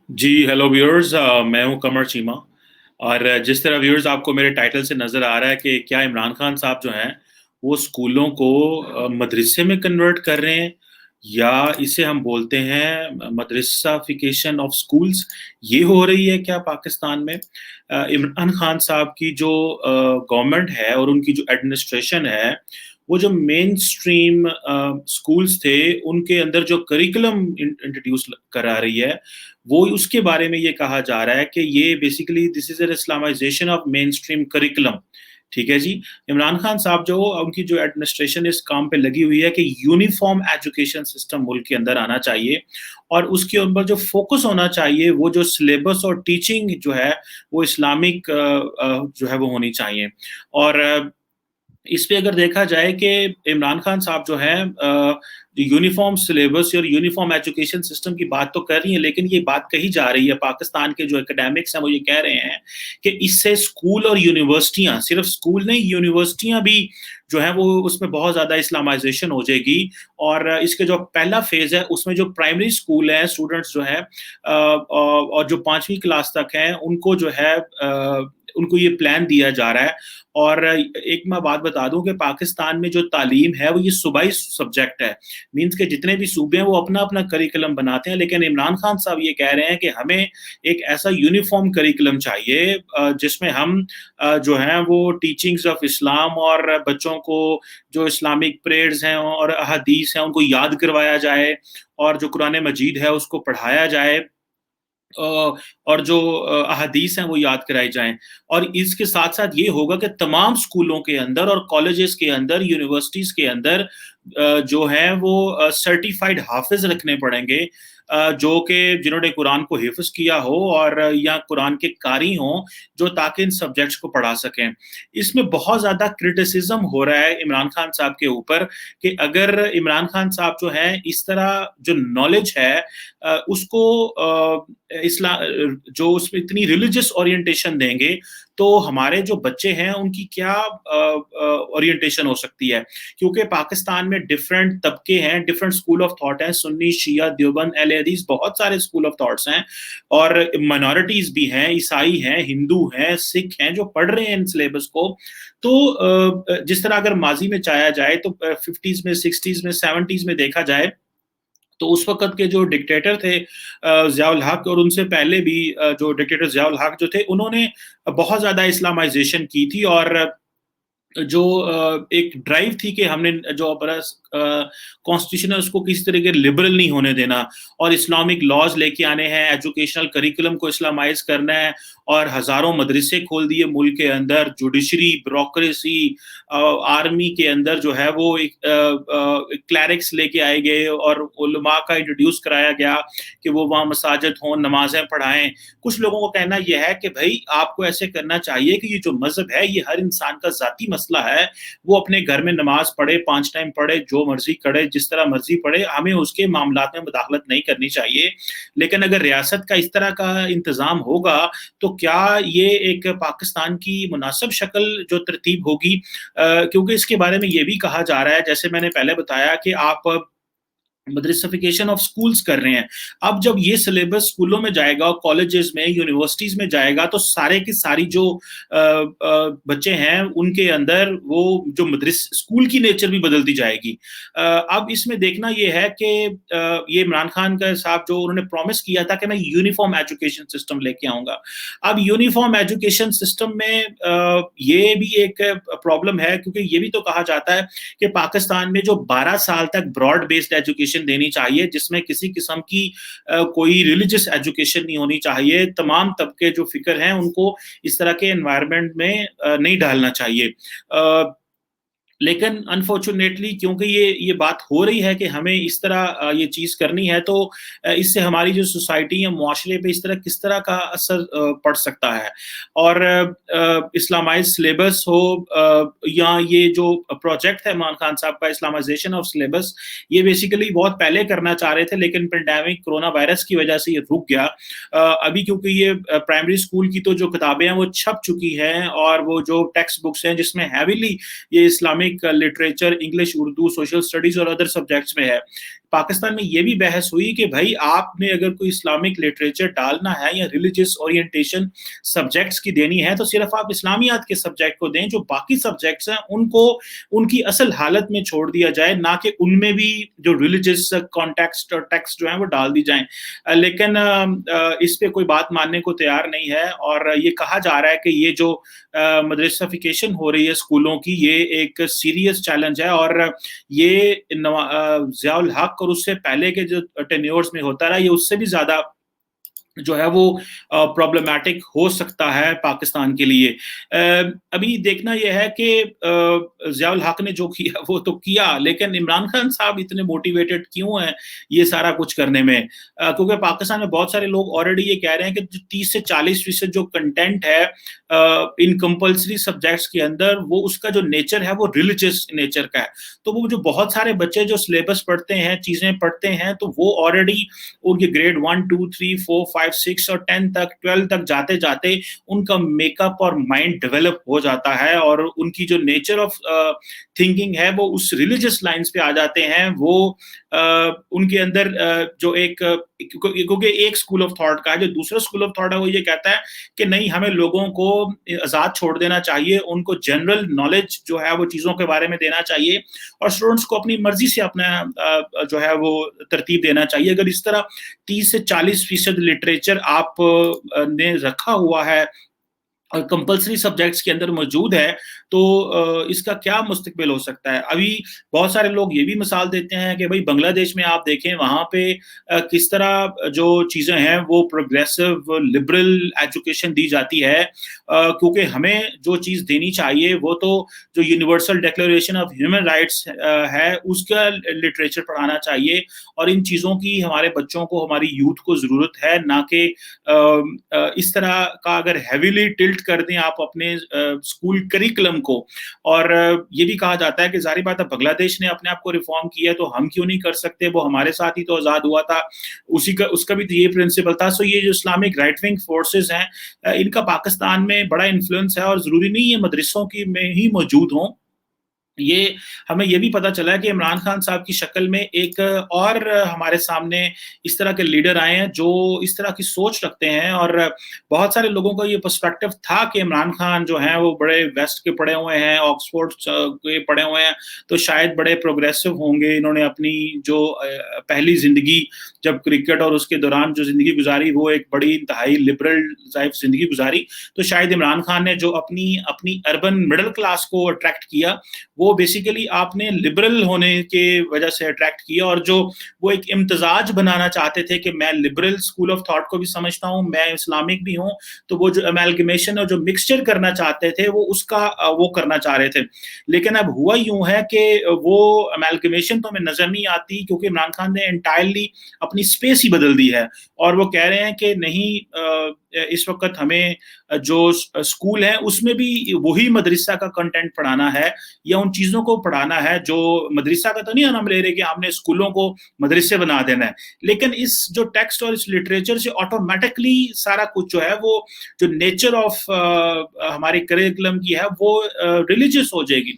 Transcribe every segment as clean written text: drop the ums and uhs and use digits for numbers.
जी, hello viewers. मैं हूँ कमर चीमा। और जिस तरह व्यूअर्स आपको मेरे टाइटल से नज़र आ रहा है कि क्या इमरान खान साहब जो हैं वो स्कूलों को मदरसे में कन्वर्ट कर रहे हैं, या इसे हम बोलते हैं मदरसाफिकेशन ऑफ स्कूल्स, ये हो रही है क्या पाकिस्तान में? इमरान खान साहब की जो गवर्नमेंट है और उनकी जो एडमिनिस्ट्रेशन है, वो जो मेन स्ट्रीम स्कूल्स थे उनके अंदर जो करिकुलम इंट्रोड्यूस करा रही है, वो उसके बारे में ये कहा जा रहा है कि ये basically this is an Islamisation of main stream curriculum. ठीक है जी। इमरान खान साहब जो उनकी जो एडमिनिस्ट्रेशन इस काम पे लगी हुई है कि यूनिफॉर्म एजुकेशन सिस्टम मुल्क के अंदर आना चाहिए, और उसके ऊपर जो फोकस होना चाहिए वो जो सिलेबस और टीचिंग जो है वो इस्लामिक जो है वो होनी चाहिए। और इस पे अगर देखा जाए कि इमरान खान साहब जो हैं यूनिफॉर्म सिलेबस और यूनिफॉर्म एजुकेशन सिस्टम की बात तो कर रही है, लेकिन ये बात कही जा रही है, पाकिस्तान के जो एकेडमिक्स हैं वो ये कह रहे हैं कि इससे स्कूल और यूनिवर्सिटियां, सिर्फ स्कूल नहीं यूनिवर्सिटियां भी जो है वो उसमें बहुत ज्यादा इस्लामाइजेशन हो जाएगी। और इसके जो पहला फेज है उसमें जो प्राइमरी स्कूल है, स्टूडेंट्स जो है और जो 5वीं क्लास तक हैं उनको जो है उनको ये प्लान दिया जा रहा है। और एक मैं बात बता दूं कि पाकिस्तान में जो तालीम है वो ये सूबाई सब्जेक्ट है। मींस के जितने भी सूबे हैं वो अपना अपना करिकुलम बनाते हैं, लेकिन इमरान खान साहब ये कह रहे हैं कि हमें एक ऐसा यूनिफॉर्म करिकुलम चाहिए जिसमें हम जो है वो टीचिंग्स ऑफ इस्लाम और बच्चों को जो इस्लामिक प्रेयर्स हैं और अहादीस हैं उनको याद करवाया जाए, और जो कुरान मजीद है उसको पढ़ाया जाए, और जो अहादीस हैं वो याद कराई जाएं। और इसके साथ साथ ये होगा कि तमाम स्कूलों के अंदर और कॉलेजेस के अंदर, यूनिवर्सिटीज के अंदर जो है वो सर्टिफाइड हाफिज रखने पड़ेंगे, जो कि जिन्होंने कुरान को हिफ्ज किया हो और या कुरान के कारी हों, जो ताकि इन सब्जेक्ट्स को पढ़ा सकें। इसमें बहुत ज़्यादा क्रिटिसिज्म हो रहा है इमरान खान साहब के ऊपर कि अगर इमरान खान साहब जो हैं इस तरह जो नॉलेज है उसको इस्लाम जो उसमें इतनी रिलीजियस ओरिएंटेशन देंगे, तो हमारे जो बच्चे हैं उनकी क्या ओरिएंटेशन हो सकती है? क्योंकि पाकिस्तान में डिफरेंट तबके हैं, डिफरेंट स्कूल ऑफ थॉट हैं, सुन्नी, शिया, देवबंद, अहले हदीस, बहुत सारे स्कूल ऑफ थॉट्स हैं। और माइनॉरिटीज भी हैं, ईसाई हैं, हिंदू हैं, सिख हैं जो पढ़ रहे हैं इन सिलेबस को। तो जिस तरह अगर माजी में चाया जाए तो 50s में, 60s में, 70s में देखा जाए तो उस वक़्त के जो डिक्टेटर थे ज़ियाउल हक, और उनसे पहले भी जो डिक्टेटर ज़ियाउल हक जो थे उन्होंने बहुत ज़्यादा इस्लामाइजेशन की थी। और जो एक ड्राइव थी कि हमने जो हमारा कॉन्स्टिट्यूशन है उसको किसी तरह के लिबरल नहीं होने देना, और इस्लामिक लॉज लेके आने हैं, एजुकेशनल करिकुलम को इस्लामाइज करना है, और हजारों मदरसे खोल दिए मुल्क के अंदर, जुडिशरी, ब्यूरोक्रेसी, आर्मी के अंदर जो है वो एक क्लैरिक्स लेके आए गए, और उलमा का इंट्रोड्यूस कराया गया कि वो वहाँ मसाजिद हों, नमाजें पढ़ाएं। कुछ लोगों को कहना यह है कि भाई आपको ऐसे करना चाहिए कि ये जो मजहब है ये हर इंसान का जाती मसला है, वो अपने घर में नमाज पढ़े, 5 टाइम पढ़े, जो मर्जी करे, जिस तरह मर्जी पढ़े, हमें उसके मामलात में मुदाखलत नहीं करनी चाहिए। लेकिन अगर रियासत का इस तरह का इंतजाम होगा तो क्या ये एक पाकिस्तान की मुनासिब शक्ल जो तरतीब होगी? क्योंकि इसके बारे में ये भी कहा जा रहा है, जैसे मैंने पहले बताया, कि आप मदरसिफिकेशन ऑफ स्कूल्स कर रहे हैं। अब जब ये सिलेबस स्कूलों में जाएगा, कॉलेजेस में, यूनिवर्सिटीज में जाएगा, तो सारे की सारी जो बच्चे हैं उनके अंदर वो जो मदरस स्कूल की नेचर भी बदलती जाएगी। अब इसमें देखना ये है कि ये इमरान खान का साहब जो उन्होंने प्रॉमिस किया था कि मैं यूनिफॉर्म एजुकेशन सिस्टम लेके आऊंगा। अब यूनिफॉर्म एजुकेशन सिस्टम में ये भी एक प्रॉब्लम है, क्योंकि ये भी तो कहा जाता है कि पाकिस्तान में जो 12 साल तक ब्रॉड बेस्ड एजुकेशन देनी चाहिए, जिसमें किसी किस्म की कोई रिलीजियस एजुकेशन नहीं होनी चाहिए, तमाम तबके जो फिक्र हैं उनको इस तरह के एनवायरनमेंट में नहीं डालना चाहिए। लेकिन अनफॉर्चुनेटली क्योंकि ये बात हो रही है कि हमें इस तरह ये चीज़ करनी है, तो इससे हमारी जो सोसाइटी है, मुआशरे पे इस तरह किस तरह का असर पड़ सकता है। और इस्लामाइज सिलेबस हो या ये जो प्रोजेक्ट है इमरान खान साहब का इस्लामाइजेशन ऑफ सिलेबस, ये बेसिकली बहुत पहले करना चाह रहे थे, लेकिन पेंडेमिक कोरोना वायरस की वजह से ये रुक गया। अभी क्योंकि ये प्राइमरी स्कूल की तो जो किताबें हैं वो छप चुकी हैं, और वो जो टेक्स्ट बुक्स हैं जिसमें हैवीली ये Islamic literature, English, Urdu, social studies और अदर सब्जेक्ट्स में है, پاکستان میں یہ بھی بحث ہوئی کہ بھائی آپ نے اگر کوئی اسلامک لٹریچر ڈالنا ہے یا ریلیجیس اورینٹیشن سبجیکٹس کی دینی ہے تو صرف آپ اسلامیات کے سبجیکٹ کو دیں، جو باقی سبجیکٹس ہیں ان کو ان کی اصل حالت میں چھوڑ دیا جائے، نہ کہ ان میں بھی جو ریلیجیس کانٹیکسٹ اور ٹیکسٹ جو ہیں وہ ڈال دی جائیں۔ لیکن اس پہ کوئی بات ماننے کو تیار نہیں ہے، اور یہ کہا جا رہا ہے کہ یہ جو مدرسفیکیشن ہو رہی ہے اسکولوں کی، یہ ایک سیریس چیلنج ہے، اور یہ ضیاء الحق اور اس سے پہلے کے جو ٹینیورز میں ہوتا رہا، یہ اس سے بھی زیادہ جو ہے وہ پرابلمٹک ہو سکتا ہے پاکستان کے لیے۔ ابھی دیکھنا یہ ہے کہ ضیاء الحق نے جو کیا وہ تو کیا، لیکن عمران خان صاحب اتنے موٹیویٹڈ کیوں ہیں یہ سارا کچھ کرنے میں؟ کیونکہ پاکستان میں بہت سارے لوگ آلریڈی یہ کہہ رہے ہیں کہ 30 سے 40% جو کنٹینٹ ہے ان کمپلسری سبجیکٹس کے اندر، وہ اس کا جو نیچر ہے وہ ریلیجیس نیچر کا ہے۔ تو وہ جو بہت سارے بچے جو سلیبس پڑھتے ہیں، چیزیں پڑھتے ہیں، تو وہ آلریڈی ان کے گریڈ 1 2 3 4 5 6 اور 10 تک 12 تک جاتے جاتے ان کا میک اپ اور مائنڈ ڈیولپ ہو جاتا ہے، اور ان کی جو نیچر آف تھنکنگ ہے وہ اس ریلیجیس لائنز پہ آ جاتے ہیں۔ وہ ان کے اندر جو ایک، کیونکہ ایک اسکول آف تھاٹ کا ہے، جو دوسرا اسکول آف تھاٹ ہے وہ یہ کہتا ہے کہ نہیں، ہمیں لوگوں کو آزاد چھوڑ دینا چاہیے، ان کو جنرل نالج جو ہے وہ چیزوں کے بارے میں دینا چاہیے، اور اسٹوڈنٹس کو اپنی مرضی سے اپنا جو ہے وہ ترتیب دینا چاہیے۔ اگر اس طرح 30 سے 40% لٹریچر آپ نے رکھا ہوا ہے کمپلسری سبجیکٹس کے اندر موجود ہے، تو اس کا کیا مستقبل ہو سکتا ہے؟ ابھی بہت سارے لوگ یہ بھی مثال دیتے ہیں کہ بھائی بنگلہ دیش میں آپ دیکھیں، وہاں پہ کس طرح جو چیزیں ہیں وہ پروگریسو لبرل ایجوکیشن دی جاتی ہے، کیونکہ ہمیں جو چیز دینی چاہیے وہ تو جو universal declaration of human rights ہے اس کا لٹریچر پڑھانا چاہیے، اور ان چیزوں کی ہمارے بچوں کو، ہماری یوتھ کو ضرورت ہے، نہ کہ اس طرح کا اگر ہیویلی ٹلٹ کر دیں آپ اپنے اسکول کریکلم کو۔ اور یہ بھی کہا جاتا ہے کہ ظاہر بات ہے بنگلہ دیش نے اپنے آپ کو ریفارم کیا تو ہم کیوں نہیں کر سکتے؟ وہ ہمارے ساتھ ہی تو آزاد ہوا تھا، اس کا بھی تو یہ پرنسپل تھا۔ سو یہ جو اسلامک رائٹ ونگ فورسز ہیں، ان کا پاکستان میں بڑا انفلوئنس ہے، اور ضروری نہیں یہ مدرسوں کی میں ہی موجود ہوں۔ یہ ہمیں یہ بھی پتا چلا ہے کہ عمران خان صاحب کی شکل میں ایک اور ہمارے سامنے اس طرح کے لیڈر آئے ہیں جو اس طرح کی سوچ رکھتے ہیں، اور بہت سارے لوگوں کا یہ پرسپیکٹو تھا کہ عمران خان جو ہیں وہ بڑے ویسٹ کے پڑھے ہوئے ہیں، آکسفورڈ کے پڑھے ہوئے ہیں، تو شاید بڑے پروگریسو ہوں گے، انہوں نے اپنی جو پہلی زندگی جب کرکٹ اور اس کے دوران جو زندگی گزاری وہ ایک بڑی انتہائی لبرل زندگی گزاری، تو شاید عمران خان نے جو اپنی اربن مڈل کلاس کو اٹریکٹ کیا، وہ بیسیکلی آپ نے لبرل ہونے کے وجہ سے اٹریکٹ کیا، اور جو وہ ایک امتزاج بنانا چاہتے تھے کہ میں لبرل اسکول آف تھاٹ کو بھی سمجھتا ہوں، میں اسلامک بھی ہوں، تو وہ جو امیلگمیشن اور جو مکسچر کرنا چاہتے تھے وہ اس کا وہ کرنا چاہ رہے تھے۔ لیکن اب ہوا یوں ہے کہ وہ امیلگمیشن تو ہمیں نظر نہیں آتی، کیونکہ عمران خان نے انٹائرلی اپنی اسپیس ہی بدل دی ہے، اور وہ کہہ رہے ہیں کہ نہیں، اس وقت ہمیں جو اسکول ہے اس میں بھی وہی مدرسہ کا کنٹینٹ پڑھانا ہے، یا ان چیزوں کو پڑھانا ہے جو مدرسہ کا تو نہیں ہم لے رہے کہ ہم نے اسکولوں کو مدرسے بنا دینا ہے، لیکن اس جو ٹیکسٹ اور اس لٹریچر سے آٹومیٹکلی سارا کچھ جو ہے وہ جو نیچر آف ہمارے کریکلم کی ہے وہ ریلیجیس ہو جائے گی۔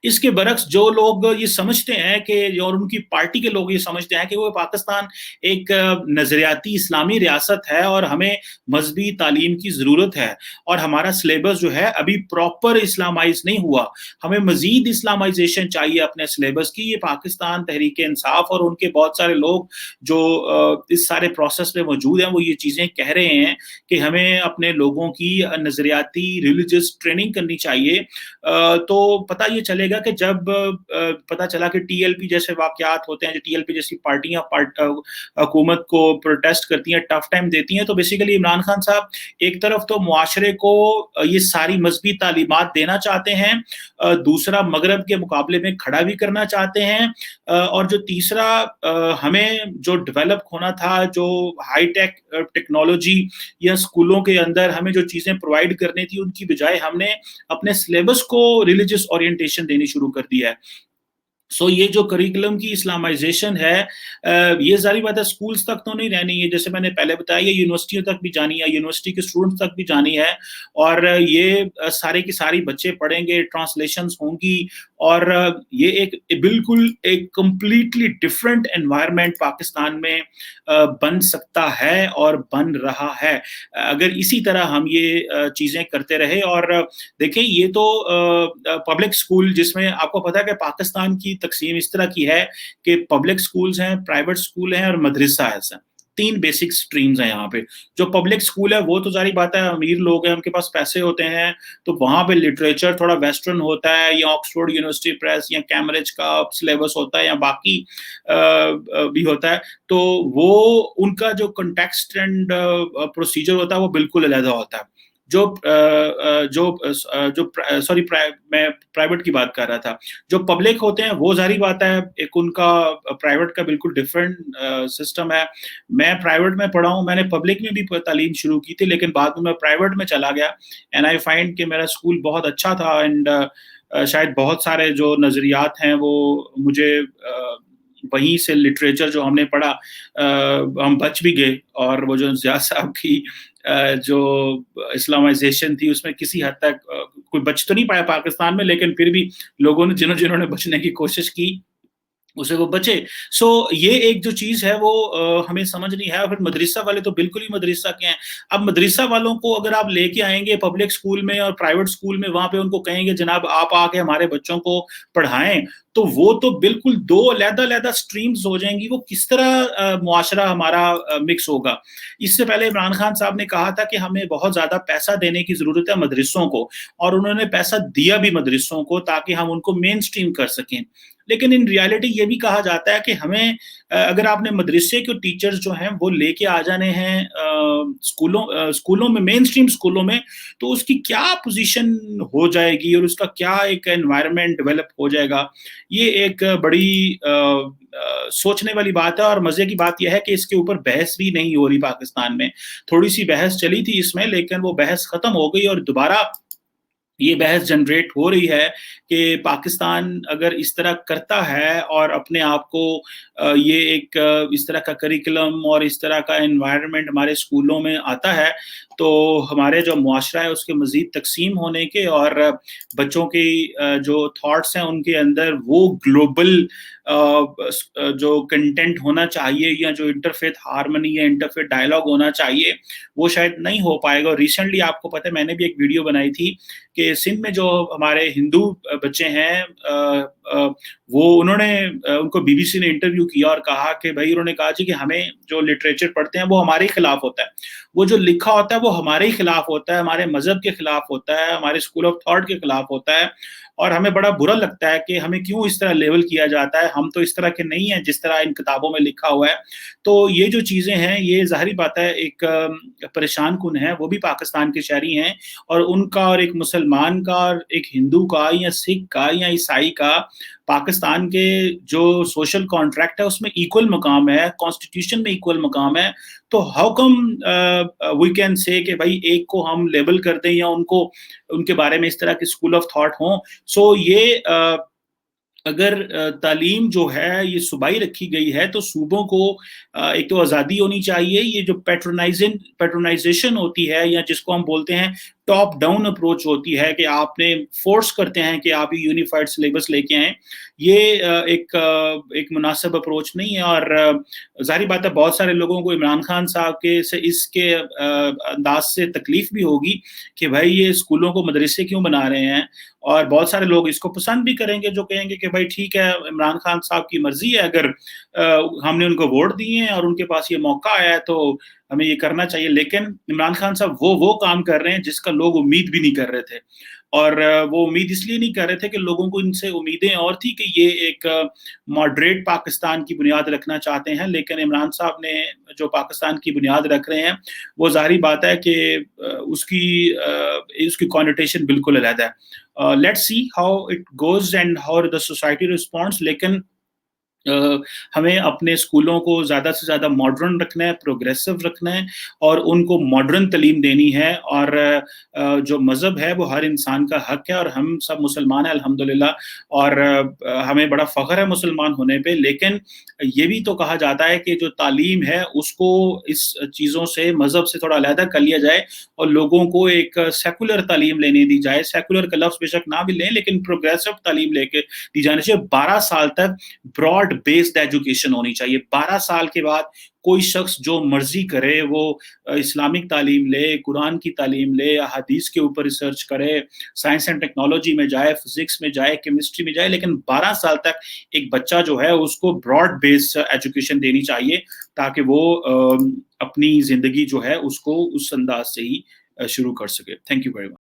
اس کے برعکس جو لوگ یہ سمجھتے ہیں کہ، اور ان کی پارٹی کے لوگ یہ سمجھتے ہیں کہ وہ پاکستان ایک نظریاتی اسلامی ریاست ہے اور ہمیں مذہبی تعلیم کی ضرورت ہے، اور ہمارا سلیبس جو ہے ابھی پراپر اسلامائز نہیں ہوا، ہمیں مزید اسلامائزیشن چاہیے اپنے سلیبس کی۔ یہ پاکستان تحریک انصاف اور ان کے بہت سارے لوگ جو اس سارے پروسیس میں موجود ہیں وہ یہ چیزیں کہہ رہے ہیں کہ ہمیں اپنے لوگوں کی نظریاتی ریلیجس ٹریننگ کرنی چاہیے۔ تو پتہ یہ چلے گا کہ جب پتہ چلا کہ ٹی ایل پی جیسے واقعات ہوتے ہیں، جو ٹی ایل پی جیسی پارٹیاں حکومت کو پروٹیسٹ کرتی ہیں، ٹف ٹائم دیتی ہیں، تو بیسیکلی عمران خان صاحب ایک طرف تو معاشرے کو یہ ساری مذہبی تعلیمات دینا چاہتے ہیں، دوسرا مغرب کے مقابلے میں کھڑا بھی کرنا چاہتے ہیں، اور جو تیسرا ہمیں جو ڈیولپ ہونا تھا، جو ہائی ٹیک ٹیکنالوجی یا اسکولوں کے اندر ہمیں جو چیزیں پرووائڈ کرنی تھی، ان کی بجائے ہم نے اپنے سلیبس کو ریلیجس اورینٹیشن دینی شروع کر دی ہے۔ सो ये जो करिकुलम की इस्लामाइज़ेशन है, ये ज़ाहिर बात है स्कूल्स तक तो नहीं रहनी है, जैसे मैंने पहले बताया, ये यूनिवर्सिटियों तक भी जानी है, यूनिवर्सिटी के स्टूडेंट्स तक भी जानी है। और ये सारे की सारी बच्चे पढ़ेंगे, ट्रांसलेशंस होंगी, और ये एक बिल्कुल एक कंप्लीटली डिफरेंट एनवायरनमेंट पाकिस्तान में बन सकता है और बन रहा है। अगर इसी तरह हम ये चीज़ें करते रहे, और देखिए ये तो पब्लिक स्कूल, जिसमें आपको पता है कि पाकिस्तान की तकसीम इस तरह की है कि पब्लिक स्कूल्स हैं, प्राइवेट स्कूल हैं और मदरसा है सर। 3 बेसिक स्ट्रीम्स हैं यहाँ पे। जो पब्लिक स्कूल है वो तो ज़ाहिर बात है अमीर लोग हैं, उनके पास पैसे होते हैं, तो वहाँ पे लिटरेचर थोड़ा वेस्टर्न होता है, या ऑक्सफोर्ड यूनिवर्सिटी प्रेस या कैम्ब्रिज का सिलेबस होता है, या बाकी भी होता है। तो वो उनका जो कॉन्टेक्स्ट एंड प्रोसीजर होता है वो बिल्कुल अलग होता है। जो सॉरी, मैं प्राइवेट की बात कर रहा था। जो पब्लिक होते हैं वो ज़ाहिर बात है एक उनका प्राइवेट का बिल्कुल डिफरेंट सिस्टम है। मैं प्राइवेट में पढ़ा हूँ, मैंने पब्लिक में भी तालीम शुरू की थी, लेकिन बाद में मैं प्राइवेट में चला गया, एंड आई फाइंड कि मेरा स्कूल बहुत अच्छा था, एंड शायद बहुत सारे जो नज़रियात हैं वो मुझे वहीं से लिटरेचर जो हमने पढ़ा, हम बच भी गए, और वो जो ज़िया साहब की जो इस्लामाइजेशन थी उसमें किसी हद तक कोई बच तो नहीं पाया पाकिस्तान में, लेकिन फिर भी लोगों ने जिन्होंने बचने की कोशिश की उसे वो बचे। सो ये एक जो चीज़ है वो हमें समझ नहीं है। और फिर मदरसा वाले तो बिल्कुल ही मदरसा के हैं। अब मदरसा वालों को अगर आप लेके आएँगे पब्लिक स्कूल में और प्राइवेट स्कूल में, वहाँ पे उनको कहेंगे जनाब आप आके हमारे बच्चों को पढ़ाएँ, तो वो तो बिल्कुल 2 अलग-अलग स्ट्रीम्स हो जाएँगी। वो किस तरह मुआशरा हमारा मिक्स होगा। इससे पहले इमरान खान साहब ने कहा था कि हमें बहुत ज़्यादा पैसा देने की ज़रूरत है मदरसों को, और उन्होंने पैसा दिया भी मदरसों को ताकि हम उनको मेन स्ट्रीम कर सकें। लेकिन इन रियलिटी ये भी कहा जाता है कि हमें अगर आपने मदरसे के टीचर्स जो हैं वो लेके आ जाने हैं स्कूलों में, मेन स्ट्रीम स्कूलों में, तो उसकी क्या पोजीशन हो जाएगी और उसका क्या एक एनवायरनमेंट डेवलप हो जाएगा, ये एक बड़ी सोचने वाली बात है। और मजे की बात यह है कि इसके ऊपर बहस भी नहीं हो रही पाकिस्तान में। थोड़ी सी बहस चली थी इसमें, लेकिन वो बहस खत्म हो गई, और दोबारा ये बहस जनरेट हो रही है कि पाकिस्तान अगर इस तरह करता है और अपने आप को ये एक इस तरह का करिकुलम और इस तरह का एनवायरनमेंट हमारे स्कूलों में आता है, तो हमारे जो मुआशरा है उसके मज़ीद तकसीम होने के, और बच्चों की जो थॉट्स हैं उनके अंदर वो ग्लोबल जो कंटेंट होना चाहिए, या जो इंटरफेथ हार्मनी या इंटरफेथ डायलॉग होना चाहिए, वो शायद नहीं हो पाएगा। और रिसेंटली आपको पता है मैंने भी एक वीडियो बनाई थी कि सिंध में जो हमारे हिंदू बच्चे हैं, वो उन्होंने उनको बीबीसी ने इंटरव्यू किया और कहा कि भाई, उन्होंने कहा जी कि हमें जो लिटरेचर पढ़ते हैं वो हमारे खिलाफ होता है, वो जो लिखा होता है वो हमारे ही खिलाफ होता है, हमारे मजहब के खिलाफ होता है, हमारे स्कूल ऑफ थॉट के खिलाफ होता है, और हमें बड़ा बुरा लगता है कि हमें क्यों इस तरह लेवल किया जाता है, हम तो इस तरह के नहीं हैं जिस तरह इन किताबों में लिखा हुआ है। तो ये जो चीज़ें हैं ये ज़ाहिर बात है एक परेशान कुन है, वो भी पाकिस्तान के शहरी हैं, और उनका और एक मुसलमान का और एक हिंदू का या सिख का या ईसाई का पाकिस्तान के जो सोशल कॉन्ट्रैक्ट है उसमें इक्वल मकाम है, कॉन्स्टिट्यूशन में इक्वल मकाम है। तो how come we can say कि भाई एक को हम लेबल कर दें या उनको उनके बारे में इस तरह के स्कूल ऑफ थॉट हों। सो ये अगर तालीम जो है ये सूबाई रखी गई है, तो सूबों को एक तो आज़ादी होनी चाहिए। ये जो पैट्रोनाइजेशन होती है, या जिसको हम बोलते हैं टॉप डाउन अप्रोच होती है कि आपने फोर्स करते हैं कि आप ये यूनिफाइड सिलेबस लेके आएँ, ये एक मुनासिब अप्रोच नहीं है। और ज़ाहिर बात है बहुत सारे लोगों को इमरान खान साहब के से इसके अंदाज से तकलीफ भी होगी कि भाई ये स्कूलों को मदरसे क्यों बना रहे हैं, और बहुत सारे लोग इसको पसंद भी करेंगे जो कहेंगे कि भाई ठीक है, इमरान खान साहब की मर्जी है, अगर हमने उनको वोट दिए हैं और उनके पास ये मौका आया है तो हमें ये करना चाहिए। लेकिन इमरान खान साहब वो काम कर रहे हैं जिसका लोग उम्मीद भी नहीं कर रहे थे, और वो उम्मीद इसलिए नहीं कर रहे थे कि लोगों को इनसे उम्मीदें और थी कि ये एक मॉडरेट पाकिस्तान की बुनियाद रखना चाहते हैं। लेकिन इमरान साहब ने जो पाकिस्तान की बुनियाद रख रहे हैं वो ज़ाहिर बात है कि उसकी कॉनोटेशन बिल्कुल अलग है। Let's see how it goes and how the society responds. लेकिन ہمیں اپنے اسکولوں کو زیادہ سے زیادہ ماڈرن رکھنا ہے، پروگریسو رکھنا ہے اور ان کو ماڈرن تعلیم دینی ہے، اور جو مذہب ہے وہ ہر انسان کا حق ہے، اور ہم سب مسلمان ہیں الحمدللہ، اور ہمیں بڑا فخر ہے مسلمان ہونے پہ، لیکن یہ بھی تو کہا جاتا ہے کہ جو تعلیم ہے اس کو اس چیزوں سے، مذہب سے تھوڑا علیحدہ کر لیا جائے اور لوگوں کو ایک سیکولر تعلیم لینے دی جائے. سیکولر کا لفظ بے شک نہ بھی لیں لیکن پروگریسو تعلیم لے کے دی جانی چاہیے. 12 سال تک براڈ بیسڈ ایجوکیشن ہونی چاہیے. 12 سال کے بعد کوئی شخص جو مرضی کرے وہ اسلامک تعلیم لے، قرآن کی تعلیم لے، احادیث کے اوپر ریسرچ کرے، سائنس اینڈ ٹیکنالوجی میں جائے، فزکس میں جائے، کیمسٹری میں جائے، لیکن 12 سال تک ایک بچہ جو ہے اس کو براڈ بیسڈ ایجوکیشن دینی چاہیے تاکہ وہ اپنی زندگی جو ہے اس کو اس انداز سے ہی شروع کر سکے. Thank you very much.